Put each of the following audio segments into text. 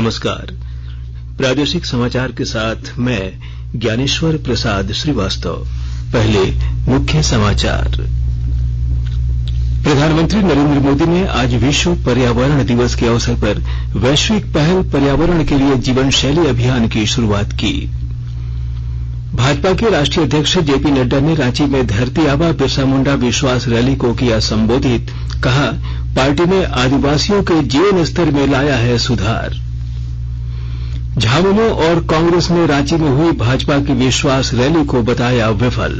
नमस्कार। प्रादेशिक समाचार के साथ मैं ज्ञानेश्वर प्रसाद श्रीवास्तव। पहले मुख्य समाचार। प्रधानमंत्री नरेंद्र मोदी ने आज विश्व पर्यावरण दिवस के अवसर पर वैश्विक पहल पर्यावरण के लिए जीवन शैली अभियान की शुरुआत की। भाजपा के राष्ट्रीय अध्यक्ष जेपी नड्डा ने रांची में धरती आबा बिरसा मुंडा विश्वास रैली को किया संबोधित। कहा, पार्टी ने आदिवासियों के जीवन स्तर में लाया है सुधार। झामुमो और कांग्रेस ने रांची में हुई भाजपा की विश्वास रैली को बताया विफल।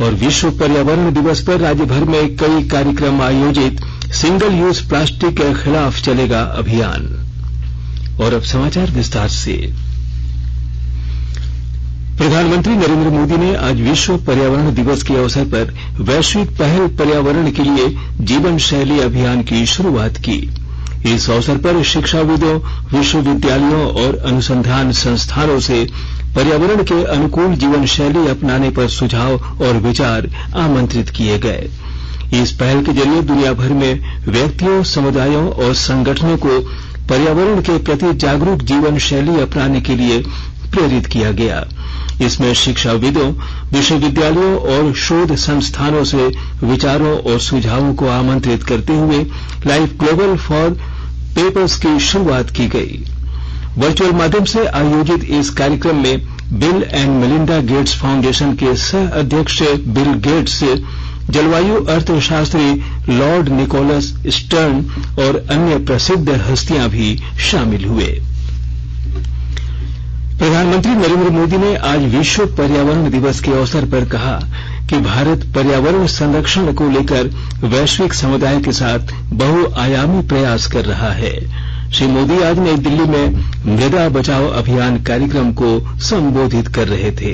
और विश्व पर्यावरण दिवस पर राज्य भर में कई कार्यक्रम आयोजित। सिंगल यूज प्लास्टिक के खिलाफ चलेगा अभियान। और अब समाचार विस्तार से। प्रधानमंत्री नरेंद्र मोदी ने आज विश्व पर्यावरण दिवस के अवसर पर वैश्विक पहल पर्यावरण के लिए जीवन शैली अभियान की शुरुआत की। इस अवसर पर शिक्षाविदों, विश्वविद्यालयों और अनुसंधान संस्थानों से पर्यावरण के अनुकूल जीवन शैली अपनाने पर सुझाव और विचार आमंत्रित किए गए। इस पहल के जरिए दुनिया भर में व्यक्तियों, समुदायों और संगठनों को पर्यावरण के प्रति जागरूक जीवन शैली अपनाने के लिए प्रेरित किया गया। इसमें शिक्षाविदों, विश्वविद्यालयों और शोध संस्थानों से विचारों और सुझावों को आमंत्रित करते हुए लाइफ ग्लोबल फॉर पेपर्स की शुरुआत की गई। वर्चुअल माध्यम से आयोजित इस कार्यक्रम में bill and Melinda Gates foundation के सह अध्यक्ष बिल गेट्स, जलवायु अर्थशास्त्री लॉर्ड निकोलस स्टर्न और अन्य प्रसिद्ध हस्तियां भी शामिल हुए। प्रधानमंत्री नरेंद्र मोदी ने आज विश्व पर्यावरण दिवस के अवसर पर कहा कि भारत पर्यावरण संरक्षण को लेकर वैश्विक समुदाय के साथ बहुआयामी प्रयास कर रहा है। श्री मोदी आज नई दिल्ली में मृदा बचाओ अभियान कार्यक्रम को संबोधित कर रहे थे।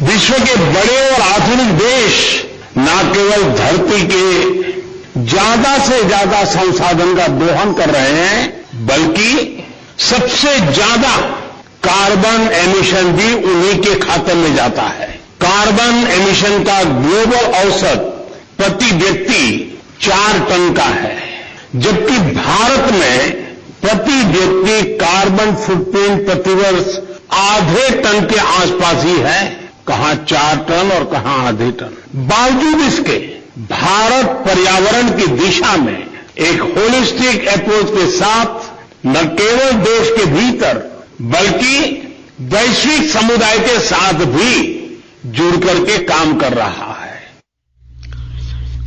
विश्व के बड़े और आधुनिक देश न केवल धरती के ज्यादा से ज्यादा संसाधन का दोहन कर रहे हैं, बल्कि सबसे ज्यादा कार्बन एमिशन भी उन्हीं के खाते में जाता है। कार्बन एमिशन का ग्लोबल औसत प्रति व्यक्ति 4 टन का है, जबकि भारत में प्रति व्यक्ति कार्बन फुटप्रिंट प्रतिवर्ष आधे टन के आसपास ही है। कहां 4 टन और कहां आधे टन। बावजूद इसके भारत पर्यावरण की दिशा में एक होलिस्टिक अप्रोच के साथ न केवल देश के भीतर बल्कि वैश्विक समुदाय के साथ भी जुड़ करके काम कर रहा है।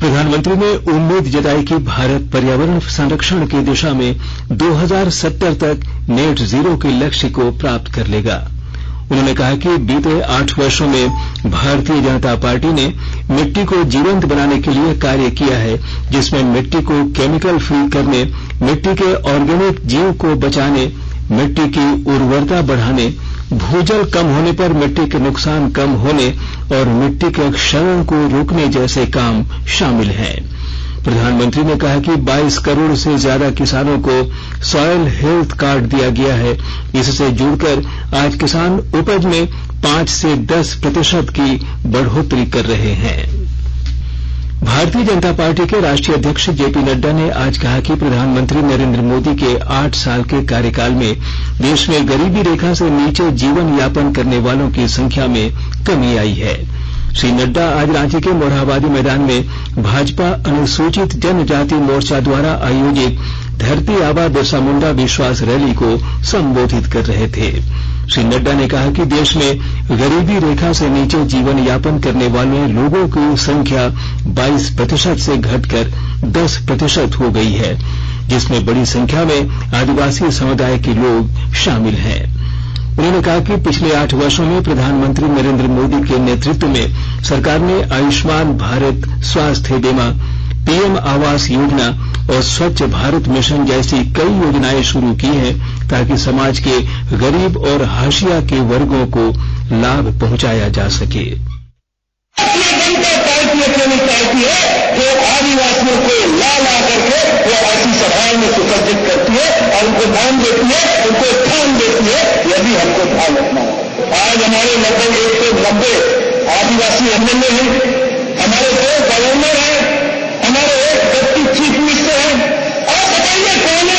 प्रधानमंत्री ने उम्मीद जताई कि भारत पर्यावरण संरक्षण की दिशा में 2070 तक नेट जीरो के लक्ष्य को प्राप्त कर लेगा। उन्होंने कहा कि बीते 8 वर्षों में भारतीय जनता पार्टी ने मिट्टी को जीवंत बनाने के लिए कार्य किया है, जिसमें मिट्टी को केमिकल फ्री करने, मिट्टी के ऑर्गेनिक जीव को बचाने, मिट्टी की उर्वरता बढ़ाने, भूजल कम होने पर मिट्टी के नुकसान कम होने और मिट्टी के क्षरण को रोकने जैसे काम शामिल हैं। प्रधानमंत्री ने कहा कि 22 करोड़ से ज्यादा किसानों को सॉयल हेल्थ कार्ड दिया गया है। इससे जुड़कर आज किसान उपज में 5 से 10% की बढ़ोतरी कर रहे हैं। भारतीय जनता पार्टी के राष्ट्रीय अध्यक्ष जेपी नड्डा ने आज कहा कि प्रधानमंत्री नरेंद्र मोदी के 8 साल के कार्यकाल में देश में गरीबी रेखा से नीचे जीवन यापन करने वालों की संख्या में कमी आई है। श्री नड्डा आज रांची के मोरहाबादी मैदान में भाजपा अनुसूचित जनजाति मोर्चा द्वारा आयोजित धरती आबा बिरसा मुंडा विश्वास रैली को संबोधित कर रहे थे। श्री नड्डा ने कहा कि देश में गरीबी रेखा से नीचे जीवन यापन करने वाले लोगों की संख्या 22% से घटकर 10% हो गई है, जिसमें बड़ी संख्या में आदिवासी समुदाय के लोग शामिल हैं। उन्होंने कहा कि पिछले 8 वर्षों में प्रधानमंत्री नरेंद्र मोदी के नेतृत्व में सरकार ने आयुष्मान भारत स्वास्थ्य बीमा, पीएम आवास योजना और स्वच्छ भारत मिशन जैसी कई योजनाएं शुरू की हैं, ताकि समाज के गरीब और हाशिया के वर्गों को लाभ पहुंचाया जा सके। जनता पार्टी अकेली चाहती है कि आदिवासियों को ला करके वो ऐसी सभाओं में सुसज्जित करती है और उनको दान देती है, उनको स्थान देती है। यदि हमको ध्यान रखना है। आज हमारे लगभग 190 आदिवासी एमएलए हैं, हमारे 2 गवर्नर हैं, हमारे 1 डिप्टी चीफ मिनिस्टर हैं। आप बताइए कौन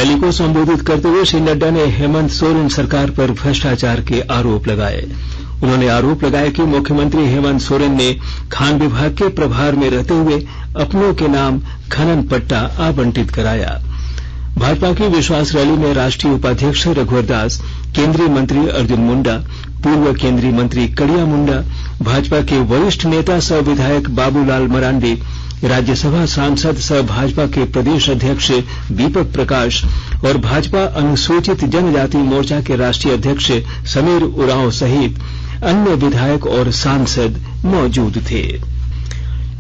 रैली को संबोधित करते हुए श्री नड्डा ने हेमंत सोरेन सरकार पर भ्रष्टाचार के आरोप लगाए। उन्होंने आरोप लगाया कि मुख्यमंत्री हेमंत सोरेन ने खान विभाग के प्रभार में रहते हुए अपनों के नाम खनन पट्टा आवंटित कराया। भाजपा की विश्वास रैली में राष्ट्रीय उपाध्यक्ष रघुवर दास, केंद्रीय मंत्री अर्जुन मुंडा, पूर्व केंद्रीय मंत्री कड़िया मुंडा, भाजपा के वरिष्ठ नेता सह विधायक बाबूलाल मरांडी, राज्यसभा सांसद सह भाजपा के प्रदेश अध्यक्ष दीपक प्रकाश और भाजपा अनुसूचित जनजाति मोर्चा के राष्ट्रीय अध्यक्ष समीर उरांव सहित अन्य विधायक और सांसद मौजूद थे।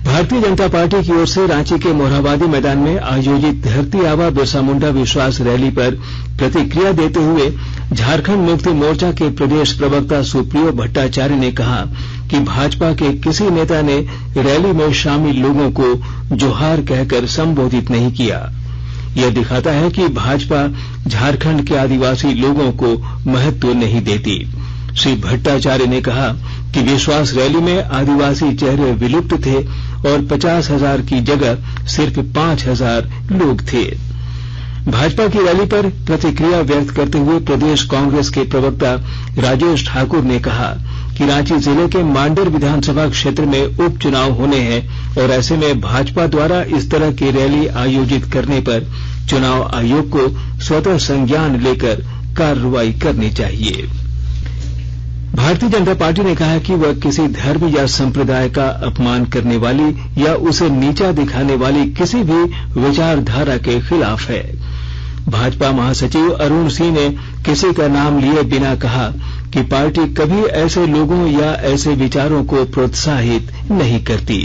भारतीय जनता पार्टी की ओर से रांची के मोरहाबादी मैदान में आयोजित धरती आबा बिरसा मुंडा विश्वास रैली पर प्रतिक्रिया देते हुए झारखंड मुक्ति मोर्चा के प्रदेश प्रवक्ता सुप्रियो भट्टाचार्य ने कहा कि भाजपा के किसी नेता ने रैली में शामिल लोगों को जोहार कहकर संबोधित नहीं किया। यह दिखाता है कि भाजपा झारखंड के आदिवासी लोगों को महत्व नहीं देती। श्री भट्टाचार्य ने कहा कि विश्वास रैली में आदिवासी चेहरे विलुप्त थे और 50,000 की जगह सिर्फ 5,000 लोग थे। भाजपा की रैली पर प्रतिक्रिया व्यक्त करते हुए प्रदेश कांग्रेस के प्रवक्ता राजेश ठाकुर ने कहा कि रांची जिले के मांडर विधानसभा क्षेत्र में उपचुनाव होने हैं और ऐसे में भाजपा द्वारा इस तरह की रैली आयोजित करने पर चुनाव आयोग को स्वतः संज्ञान लेकर कार्रवाई करनी चाहिए। भारतीय जनता पार्टी ने कहा है कि वह किसी धर्म या संप्रदाय का अपमान करने वाली या उसे नीचा दिखाने वाली किसी भी विचारधारा के खिलाफ है। भाजपा महासचिव अरुण सिंह ने किसी का नाम लिए बिना कहा कि पार्टी कभी ऐसे लोगों या ऐसे विचारों को प्रोत्साहित नहीं करती।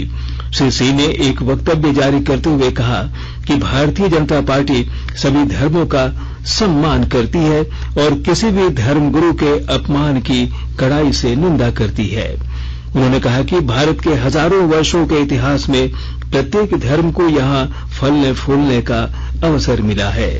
श्री सिंह ने एक वक्तव्य जारी करते हुए कहा कि भारतीय जनता पार्टी सभी धर्मों का सम्मान करती है और किसी भी धर्मगुरु के अपमान की कड़ाई से निंदा करती है। उन्होंने कहा कि भारत के हजारों वर्षों के इतिहास में प्रत्येक धर्म को यहां फलने फूलने का अवसर मिला है।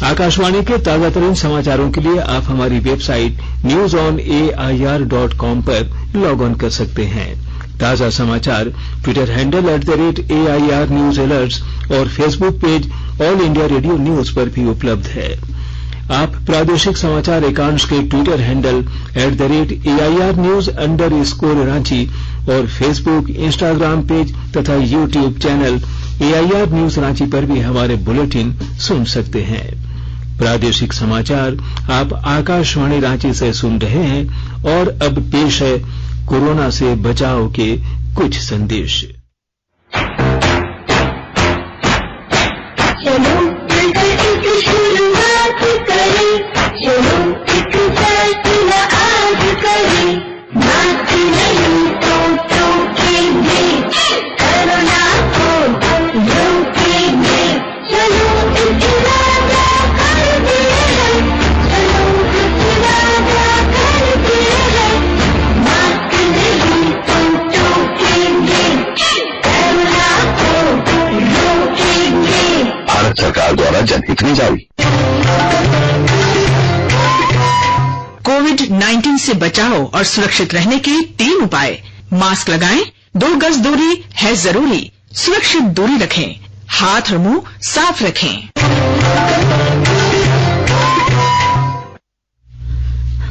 आकाशवाणी के ताजा तरीन समाचारों के लिए आप हमारी वेबसाइट newsonair.com पर लॉग ऑन कर सकते हैं। ताजा समाचार Twitter handle @AIR News Alerts और Facebook page all India radio news पर भी उपलब्ध है। आप प्रादेशिक समाचार एकांश के ट्विटर हैंडल @AIR News_Ranchi और फेसबुक, इंस्टाग्राम पेज तथा YouTube channel AIR News Ranchi पर भी हमारे बुलेटिन सुन सकते हैं। प्रादेशिक समाचार आप आकाशवाणी रांची से सुन रहे हैं और अब पेश है कोरोना से बचाव के कुछ संदेश। चलो मिलकर एक शुरुआत करें, चलो एक फैसला आज करें, मास्क नहीं तो रोकेंगे, कोरोना को रोकेंगे, चलो एक वादा करते हैं, चलो एक वादा करते हैं, मास्क नहीं तो रोकेंगे, कोरोना को रोकेंगे। भारत सरकार द्वारा जनहित में जारी। कोविड-19 से बचाव और सुरक्षित रहने के 3 उपाय। मास्क लगाएं, 2 गज दूरी है जरूरी, सुरक्षित दूरी रखें, हाथ और मुंह साफ रखें।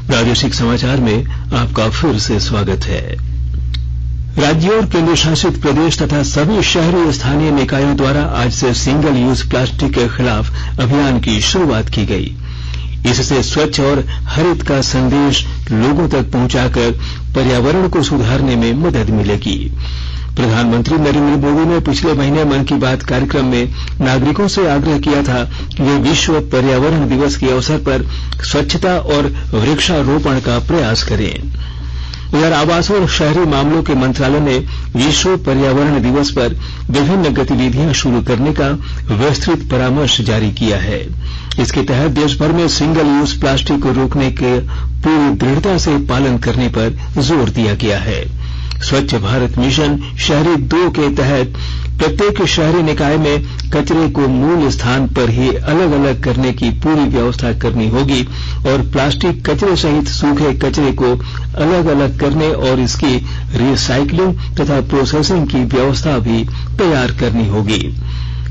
प्रादेशिक समाचार में आपका फिर से स्वागत है। राज्यों और केंद्र शासित प्रदेश तथा सभी शहरी स्थानीय निकायों द्वारा आज से सिंगल यूज प्लास्टिक के खिलाफ अभियान की शुरुआत की गई। इससे स्वच्छ और हरित का संदेश लोगों तक पहुंचाकर पर्यावरण को सुधारने में मदद मिलेगी। प्रधानमंत्री नरेंद्र मोदी ने पिछले महीने मन की बात कार्यक्रम में नागरिकों से आग्रह किया था कि वे विश्व पर्यावरण दिवस के अवसर पर स्वच्छता और वृक्षारोपण का प्रयास करें। उधर आवास और शहरी मामलों के मंत्रालय ने विश्व पर्यावरण दिवस पर विभिन्न गतिविधियां शुरू करने का विस्तृत परामर्श जारी किया है। इसके तहत देश भर में सिंगल यूज प्लास्टिक को रोकने के पूरी दृढ़ता से पालन करने पर जोर दिया गया है। स्वच्छ भारत मिशन शहरी 2 के तहत प्रत्येक शहरी निकाय में कचरे को मूल स्थान पर ही अलग अलग करने की पूरी व्यवस्था करनी होगी और प्लास्टिक कचरे सहित सूखे कचरे को अलग अलग करने और इसकी रिसाइक्लिंग तथा प्रोसेसिंग की व्यवस्था भी तैयार करनी होगी।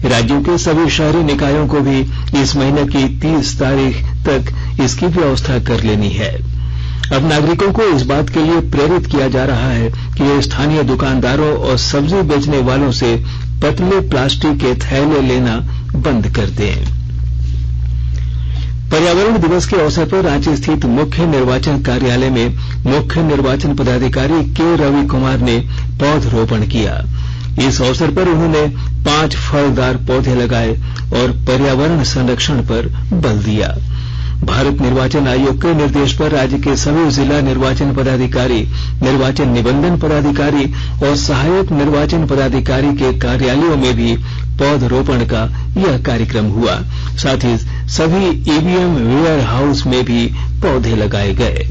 राज्यों के सभी शहरी निकायों को भी इस महीने की 30 तारीख तक इसकी व्यवस्था कर लेनी है। अब नागरिकों को इस बात के लिए प्रेरित किया जा रहा है कि वे स्थानीय दुकानदारों और सब्जी बेचने वालों से पतले प्लास्टिक के थैले लेना बंद कर दें। पर्यावरण दिवस के अवसर पर रांची स्थित मुख्य निर्वाचन कार्यालय में मुख्य निर्वाचन पदाधिकारी के रवि कुमार ने पौधरोपण किया। इस अवसर पर उन्होंने 5 फलदार पौधे लगाए और पर्यावरण संरक्षण पर बल दिया। भारत निर्वाचन आयोग के निर्देश पर राज्य के सभी जिला निर्वाचन पदाधिकारी, निर्वाचन निबंधन पदाधिकारी और सहायक निर्वाचन पदाधिकारी के कार्यालयों में भी पौधरोपण का यह कार्यक्रम हुआ। साथ ही सभी ईवीएम वेयर हाउस में भी पौधे लगाए गए।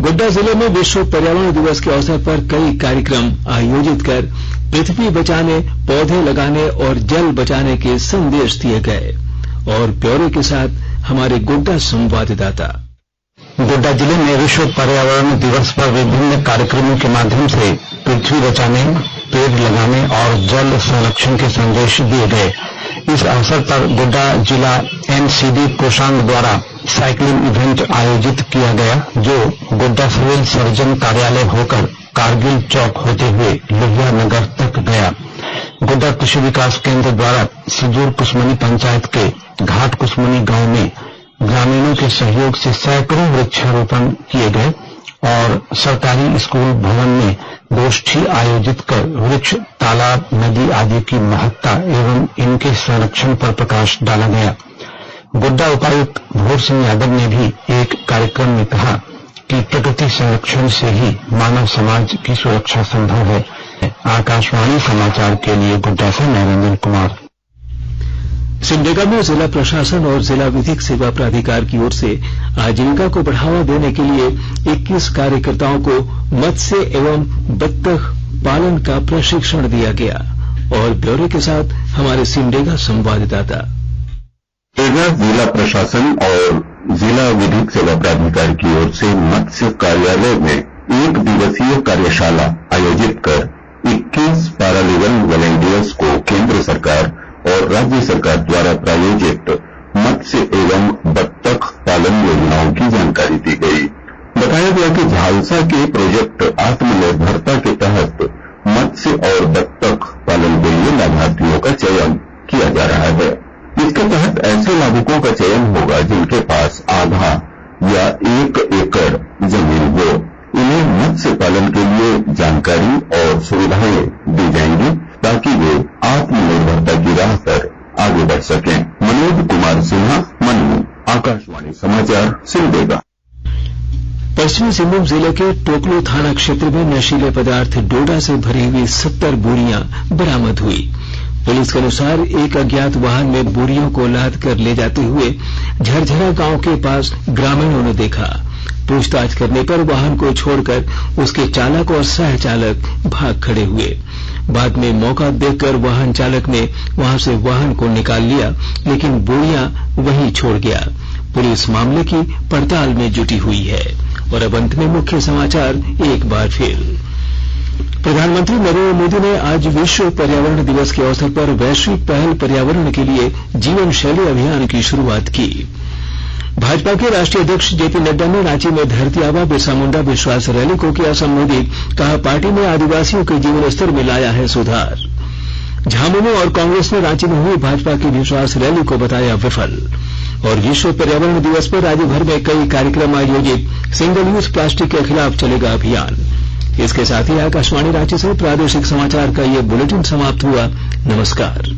गोड्डा जिले में विश्व पर्यावरण दिवस के अवसर पर कई कार्यक्रम आयोजित कर पृथ्वी बचाने, पौधे लगाने और जल बचाने के संदेश दिए गए। और ब्यौरे के साथ हमारे गोड्डा संवाददाता। गोड्डा जिले में विश्व पर्यावरण दिवस पर विभिन्न कार्यक्रमों के माध्यम से पृथ्वी बचाने, पेड़ लगाने और जल संरक्षण के संदेश दिए गए। इस अवसर पर गोड्डा जिला एनसीडी कोषांग द्वारा साइकिलिंग इवेंट आयोजित किया गया, जो गोड्डा सिविल सर्जन कार्यालय होकर कारगिल चौक होते हुए लोहिया नगर तक गया। गोड्डा कृषि विकास केंद्र द्वारा सजूर कुसमनी पंचायत के घाट कुसमनी गांव में ग्रामीणों के सहयोग से सैकड़ों वृक्षारोपण किए गए और सरकारी स्कूल भवन में गोष्ठी आयोजित कर वृक्ष, तालाब, नदी आदि की महत्ता एवं इनके संरक्षण पर प्रकाश डाला गया। गोड्डा उपायुक्त भोर सिंह यादव ने भी एक कार्यक्रम में कहा कि प्रकृति संरक्षण से ही मानव समाज की सुरक्षा संभव है। आकाशवाणी समाचार के लिए गोड्डा से नरेंद्र कुमार। सिमडेगा में जिला प्रशासन और जिला विधिक सेवा प्राधिकार की ओर से आजीविका को बढ़ावा देने के लिए 21 कार्यकर्ताओं को मत्स्य एवं बत्तख पालन का प्रशिक्षण दिया गया। और ब्यौरे के साथ हमारे सिमडेगा संवाददाता। जिला प्रशासन और जिला विधिक सेवा प्राधिकार की ओर से मत्स्य कार्यालय में 1 दिवसीय कार्यशाला आयोजित कर 21 पैरालीगल वॉलंटियर्स को केंद्र सरकार और राज्य सरकार द्वारा प्रायोजित मत्स्य एवं बत्तख पालन योजनाओं की जानकारी दी गई। बताया गया कि झालसा के प्रोजेक्ट आत्मनिर्भरता के तहत मत्स्य और बत्तख पालन के लिए लाभार्थियों का चयन किया जा रहा है। इसके तहत ऐसे लाभुकों का चयन होगा जिनके पास आधा या 1 एकड़ जमीन हो। इन्हें मत्स्य पालन के लिए जानकारी और सुविधाएं दी जाएंगी ताकि वे आत्मनिर्भरता की राह पर आगे बढ़ सकें। मनोज कुमार सिन्हा, मन्नू, आकाशवाणी समाचार, सिमडेगा। पश्चिमी सिंहभूम जिले के टोकलो थाना क्षेत्र में नशीले पदार्थ डोडा से भरी हुई 70 बोरियां बरामद हुई। पुलिस के अनुसार एक अज्ञात वाहन में बोरियों को लाद कर ले जाते हुए झरझरा गांव के पास ग्रामीणों ने देखा। पूछताछ करने पर वाहन को छोड़कर उसके चालक और सह चालक भाग खड़े हुए। बाद में मौका देखकर वाहन चालक ने वहां से वाहन को निकाल लिया, लेकिन बोरियां वहीं छोड़ गया। पुलिस मामले की पड़ताल में जुटी हुई है। और अब अंत में मुख्य समाचार एक बार फिर। प्रधानमंत्री नरेंद्र मोदी ने आज विश्व पर्यावरण दिवस के अवसर पर वैश्विक पहल पर्यावरण के लिए जीवन शैली अभियान की शुरुआत की। भाजपा के राष्ट्रीय अध्यक्ष जेपी नड्डा ने रांची में धरती आबा बिरसा मुंडा विश्वास रैली को किया संबोधित। कहा, पार्टी ने आदिवासियों के जीवन स्तर में लाया है सुधार। झामुमो और कांग्रेस ने रांची में हुई भाजपा की विश्वास रैली को बताया विफल। और विश्व पर्यावरण दिवस पर राज्य भर में कई कार्यक्रम आयोजित। सिंगल यूज प्लास्टिक के खिलाफ चलेगा अभियान। इसके साथ ही आकाशवाणी रांची से प्रादेशिक समाचार का ये बुलेटिन समाप्त हुआ। नमस्कार।